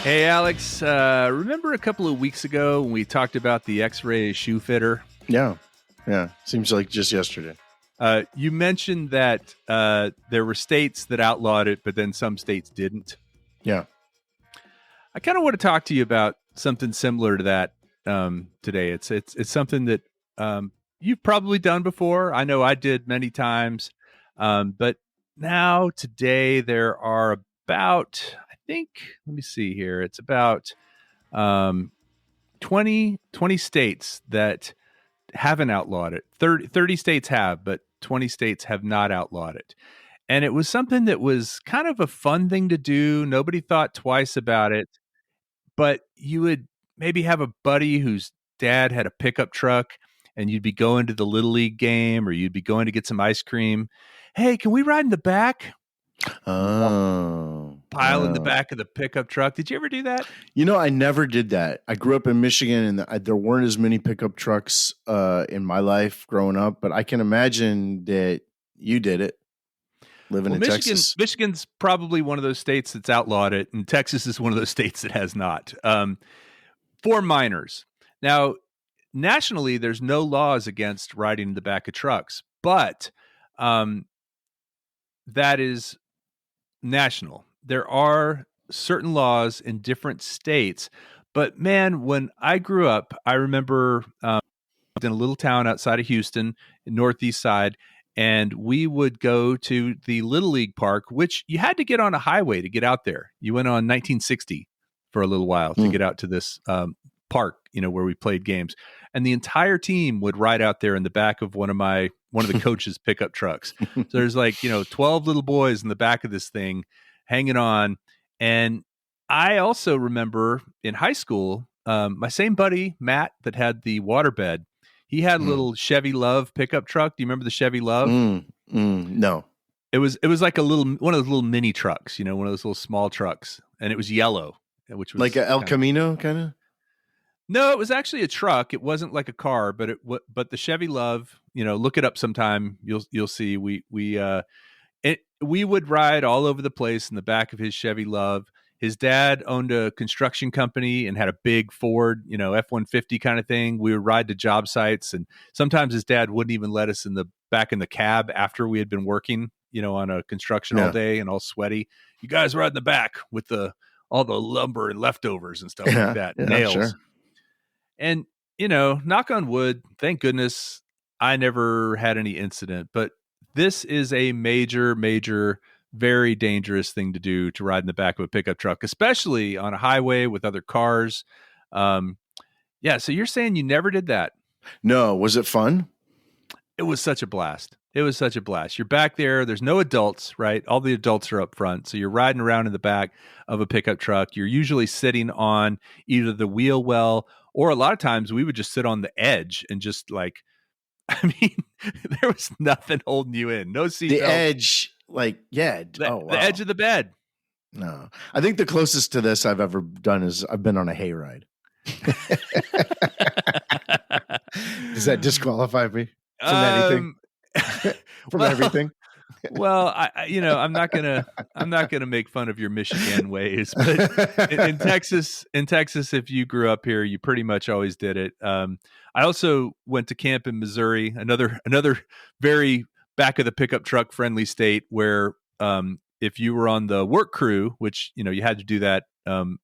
Hey, Alex, remember a couple of weeks ago when we talked about the X-ray shoe fitter? Yeah. Seems like just yesterday. You mentioned that there were states that outlawed it, but then some states didn't. Yeah. I kind of want to talk to you about something similar to that today. It's something that you've probably done before. I know I did many times, but now today there are about, I think, let me see here. It's about um, 20 states that haven't outlawed it. 30 states have, but 20 states have not outlawed it. And it was something that was kind of a fun thing to do. Nobody thought twice about it, but you would maybe have a buddy whose dad had a pickup truck and you'd be going to the Little League game or you'd be going to get some ice cream. Hey, can we ride in the back? Oh. Pile in the back of the pickup truck. Did you ever do that? I never did that. I grew up in Michigan, and there weren't as many pickup trucks in my life growing up. But I can imagine that you did it living in Texas. Michigan's probably one of those states that's outlawed it, and Texas is one of those states that has not. For minors. Now, nationally, there's no laws against riding in the back of trucks, but that is national. There are certain laws in different states, but man, when I grew up, I remember in a little town outside of Houston, northeast side, and we would go to the Little League Park, which you had to get on a highway to get out there. You went on 1960 for a little while to get out to this park, where we played games, and the entire team would ride out there in the back of one of the coach's pickup trucks. So there's 12 little boys in the back of this thing hanging on. And I also remember in high school, my same buddy, Matt, that had the waterbed, he had a little Chevy Love pickup truck. Do you remember the Chevy Love? No. It was like one of those little mini trucks, one of those little small trucks. And it was yellow, which was like a El Camino kind of? No, it was actually a truck. It wasn't like a car, but but the Chevy Love, look it up sometime. You'll see. We would ride all over the place in the back of his Chevy Love. His dad owned a construction company and had a big Ford, F-150 kind of thing. We would ride to job sites, and sometimes his dad wouldn't even let us back in the cab after we had been working, on a construction all day and all sweaty. You guys ride in the back with all the lumber and leftovers and stuff like that. Nails. Sure. And, knock on wood, thank goodness I never had any incident, but this is a major, major, very dangerous thing to do, to ride in the back of a pickup truck, especially on a highway with other cars. So you're saying you never did that? No. Was it fun? It was such a blast. You're back there. There's no adults, right? All the adults are up front. So you're riding around in the back of a pickup truck. You're usually sitting on either the wheel well, or a lot of times we would just sit on the edge and just there was nothing holding you in. No seatbelt. The edge, the edge of the bed. No. I think the closest to this I've ever done is I've been on a hayride. Does that disqualify me from anything? From everything? Well, I'm not gonna make fun of your Michigan ways, but in Texas, if you grew up here, you pretty much always did it. I also went to camp in Missouri, another very back of the pickup truck friendly state, where if you were on the work crew, which you had to do that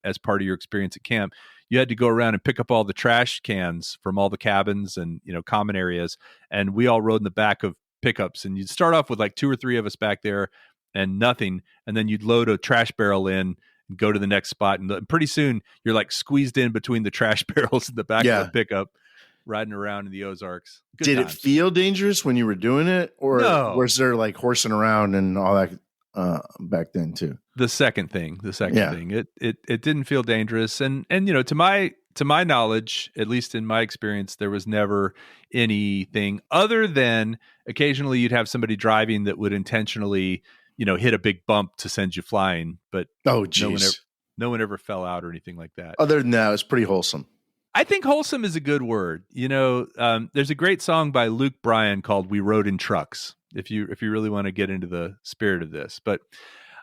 as part of your experience at camp, you had to go around and pick up all the trash cans from all the cabins and common areas, and we all rode in the back of pickups, and you'd start off with 2 or 3 of us back there and nothing, and then you'd load a trash barrel in and go to the next spot, and pretty soon you're squeezed in between the trash barrels in the back of the pickup, riding around in the Ozarks. Good Did times. It feel dangerous when you were doing it, or was there horsing around and all that back then too? The second thing. It didn't feel dangerous, and to my knowledge, at least in my experience, there was never anything other than occasionally you'd have somebody driving that would intentionally, hit a big bump to send you flying. But no one ever fell out or anything like that. Other than that, it's pretty wholesome. I think wholesome is a good word. There's a great song by Luke Bryan called "We Rode in Trucks." If you really want to get into the spirit of this, but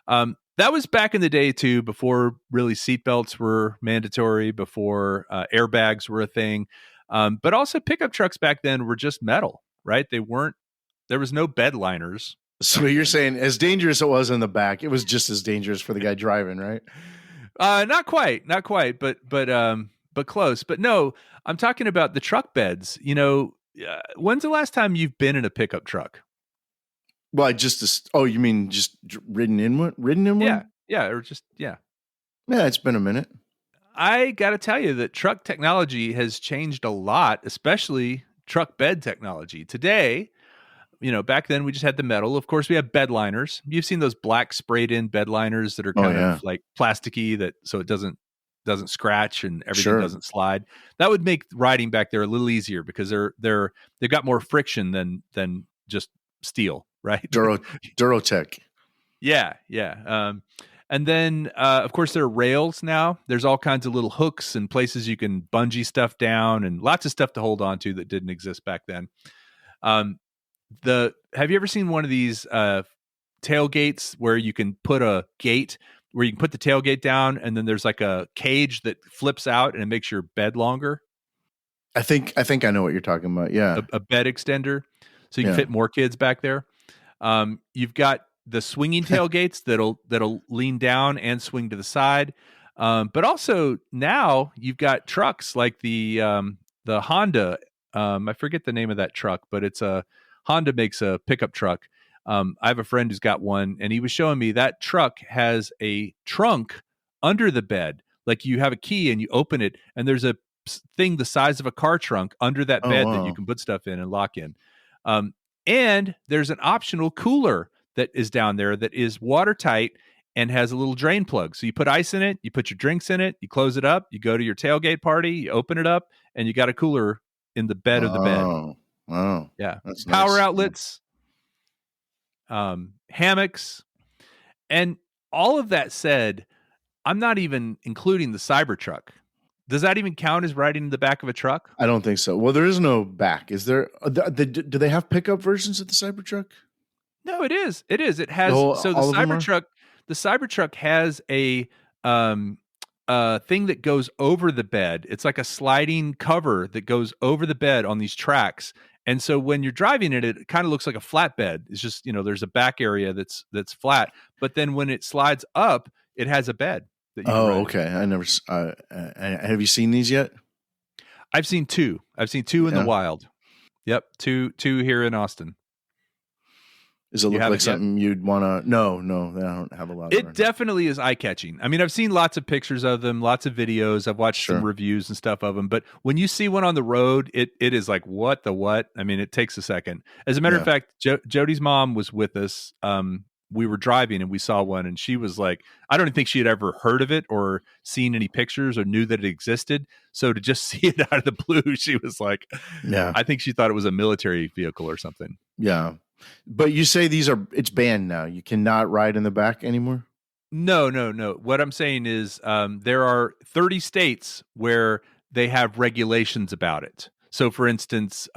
That was back in the day too, before really seatbelts were mandatory, before airbags were a thing. But also pickup trucks back then were just metal, right? There was no bed liners. So you're saying as dangerous it was in the back, it was just as dangerous for the guy driving, right? Not quite, but close. But no, I'm talking about the truck beds. When's the last time you've been in a pickup truck? Well, you mean just ridden in one? Or yeah. Yeah, it's been a minute. I got to tell you that truck technology has changed a lot, especially truck bed technology. Today, back then we just had the metal. Of course, we have bed liners. You've seen those black sprayed in bed liners that are kind of like plasticky, so it doesn't scratch and everything doesn't slide. That would make riding back there a little easier because they've got more friction than just steel, right? Durotech. Yeah. And then, of course, there are rails now. There's all kinds of little hooks and places you can bungee stuff down and lots of stuff to hold on to that didn't exist back then. Have you ever seen one of these tailgates where you can put a gate where you can put the tailgate down and then there's like a cage that flips out and it makes your bed longer? I think I know what you're talking about. Yeah. A bed extender. So you can fit more kids back there. You've got the swinging tailgates that'll lean down and swing to the side. But also now you've got trucks like the Honda. I forget the name of that truck, but Honda makes a pickup truck. I have a friend who's got one, and he was showing me that truck has a trunk under the bed. Like you have a key and you open it, and there's a thing the size of a car trunk under that bed that you can put stuff in and lock in. And there's an optional cooler that is down there that is watertight and has a little drain plug. So you put ice in it, you put your drinks in it, you close it up, you go to your tailgate party, you open it up, and you got a cooler in the bed of the bed. Wow. Yeah. That's Power nice. outlets, hammocks. And all of that said, I'm not even including the Cybertruck. Does that even count as riding in the back of a truck? I don't think so. Well, there is no back. Is there? Do they have pickup versions of the Cybertruck? No, it is. It is. It has. So the Cybertruck has a thing that goes over the bed. It's like a sliding cover that goes over the bed on these tracks. And so when you're driving it kind of looks like a flatbed. It's just, there's a back area that's flat. But then when it slides up, it has a bed. Okay. I never. Have you seen these yet? I've seen two. I've seen two in the wild. Yep, two here in Austin. Does it look like something you'd want to? No, I don't have a lot. It definitely is eye-catching. I mean, I've seen lots of pictures of them, lots of videos. I've watched some reviews and stuff of them. But when you see one on the road, it is like, what the what? I mean, it takes a second. As a matter of fact, Jody's mom was with us. We were driving and we saw one, and she was like, I don't even think she had ever heard of it or seen any pictures or knew that it existed. So to just see it out of the blue, she was like, I think she thought it was a military vehicle or something. Yeah. But you say it's banned now. You cannot ride in the back anymore? No. What I'm saying is there are 30 states where they have regulations about it. So for instance,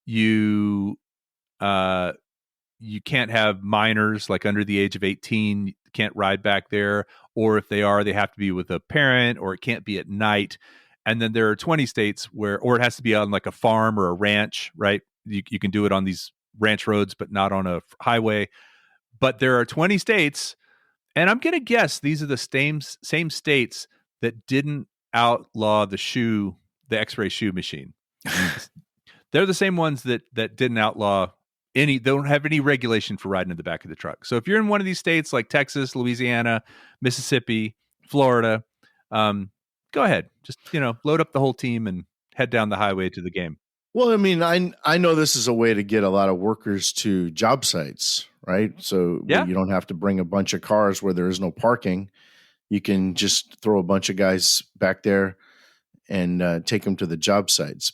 you can't have minors like under the age of 18, can't ride back there. Or if they are, they have to be with a parent, or it can't be at night. And then there are 20 states or it has to be on like a farm or a ranch, right? You can do it on these ranch roads, but not on a highway. But there are 20 states, and I'm going to guess these are the same states that didn't outlaw the X-ray shoe machine. They're the same ones that didn't outlaw they don't have any regulation for riding in the back of the truck. So if you're in one of these states like Texas, Louisiana, Mississippi, Florida, go ahead. Just, load up the whole team and head down the highway to the game. Well, I mean, I know this is a way to get a lot of workers to job sites, right? So you don't have to bring a bunch of cars where there is no parking. You can just throw a bunch of guys back there and take them to the job sites.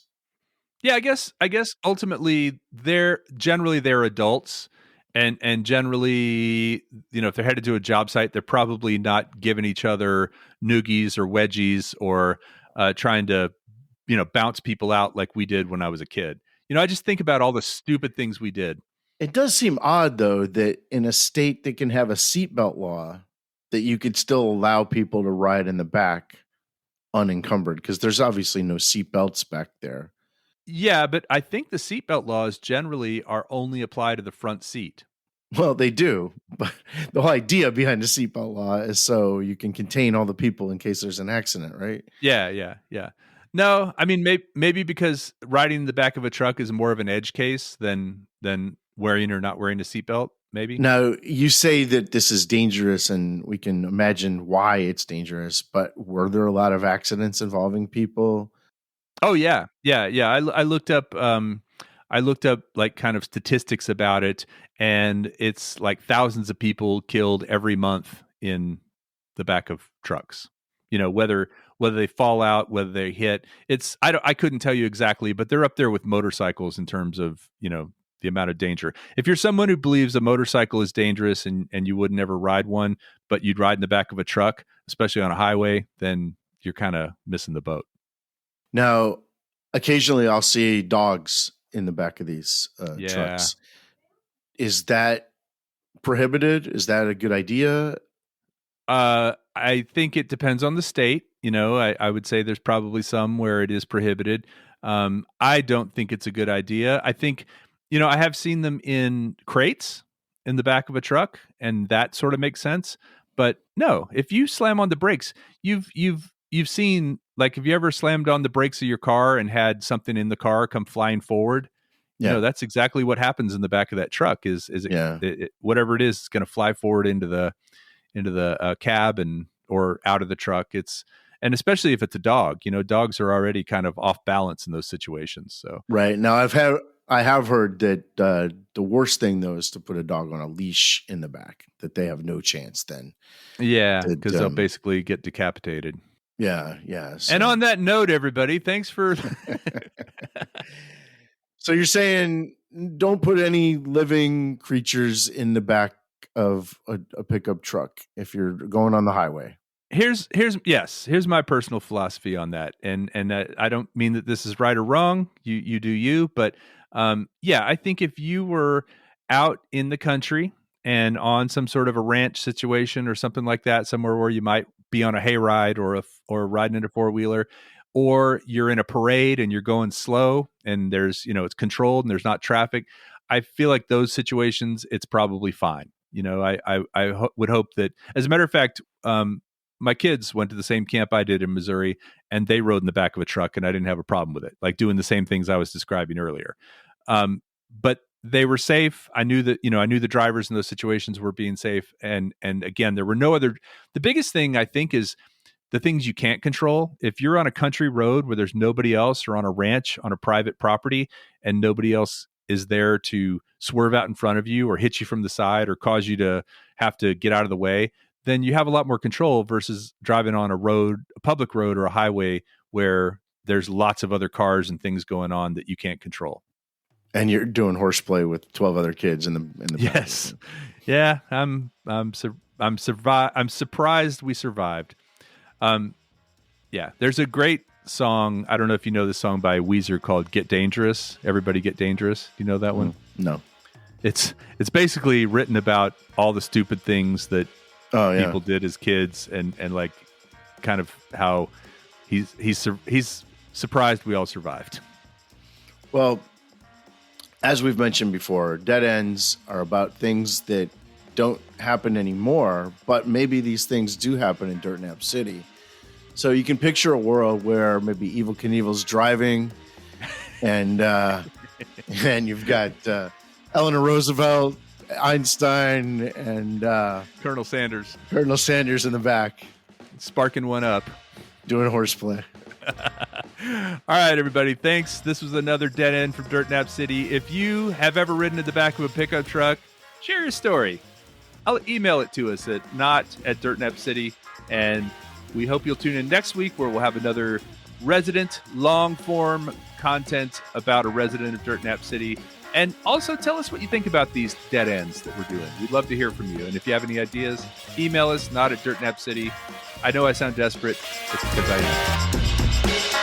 Yeah, I guess ultimately they're adults, and generally, if they're headed to a job site, they're probably not giving each other noogies or wedgies or trying to bounce people out like we did when I was a kid. I just think about all the stupid things we did. It does seem odd, though, that in a state that can have a seatbelt law, that you could still allow people to ride in the back unencumbered, because there's obviously no seatbelts back there. Yeah, but I think the seatbelt laws generally are only apply to the front seat. Well, they do, but the whole idea behind the seatbelt law is so you can contain all the people in case there's an accident, right? Yeah. No, I mean maybe because riding in the back of a truck is more of an edge case than wearing or not wearing a seatbelt. Maybe. Now, you say that this is dangerous, and we can imagine why it's dangerous. But were there a lot of accidents involving people? Oh yeah. I looked up. I looked up like kind of statistics about it, and it's like thousands of people killed every month in the back of trucks. You know, whether they fall out, whether they hit. I couldn't tell you exactly, but they're up there with motorcycles in terms of, you know, the amount of danger. If you're someone who believes a motorcycle is dangerous and you would never ride one, but you'd ride in the back of a truck, especially on a highway, then you're kind of missing the boat. Now, occasionally I'll see dogs in the back of these trucks. Is that prohibited? Is that a good idea? I think it depends on the state. You know, I would say there's probably some where it is prohibited. I don't think it's a good idea. I think, you know, I have seen them in crates in the back of a truck, and that sort of makes sense. But no, if you slam on the brakes, you've seen, like, have you ever slammed on the brakes of your car and had something in the car come flying forward? Yeah. You know, that's exactly what happens in the back of that truck. Whatever it is going to fly forward into the cab or out of the truck. And especially if it's a dog, you know, dogs are already kind of off balance in those situations. So right now, I have heard that the worst thing though is to put a dog on a leash in the back. That they have no chance then. Yeah, because they'll basically get decapitated. Yeah. So. And on that note, everybody, thanks for. So you're saying don't put any living creatures in the back of a pickup truck if you're going on the highway. Here's my personal philosophy on that, and I don't mean that this is right or wrong. You do you, but I think if you were out in the country and on some sort of a ranch situation or something like that, somewhere where you might be on a hayride or riding in a four-wheeler, or you're in a parade and you're going slow and there's, you know, it's controlled and there's not traffic, I feel like those situations it's probably fine. You know, I would hope that, as a matter of fact, my kids went to the same camp I did in Missouri, and they rode in the back of a truck, and I didn't have a problem with it, like doing the same things I was describing earlier. But they were safe. I knew the drivers in those situations were being safe. And again, there were no other. The biggest thing I think is the things you can't control. If you're on a country road where there's nobody else, or on a ranch on a private property and nobody else is there to swerve out in front of you or hit you from the side or cause you to have to get out of the way, then you have a lot more control versus driving on a public road or a highway where there's lots of other cars and things going on that you can't control. And you're doing horseplay with 12 other kids in the yes. Yeah, I'm surprised we survived. There's a great song. I don't know if you know this song by Weezer called "Get Dangerous." Everybody get dangerous. Do you know that one? No. It's basically written about all the stupid things that people did as kids, and like kind of how he's surprised we all survived. Well, as we've mentioned before, dead ends are about things that don't happen anymore, but maybe these things do happen in Dirt Nap City. So you can picture a world where maybe Evel Knievel's driving, and you've got Eleanor Roosevelt, Einstein, and Colonel Sanders in the back, sparking one up, doing horseplay. All right, everybody, thanks. This was another Dead End from Dirt Nap City. If you have ever ridden in the back of a pickup truck, share your story. I'll email it to us at not@dirtnapcity, and we hope you'll tune in next week, where we'll have another resident long-form content about a resident of Dirt Nap City. And also tell us what you think about these dead ends that we're doing. We'd love to hear from you. And if you have any ideas, email us, not@dirtnapcity. I know I sound desperate. It's because I am.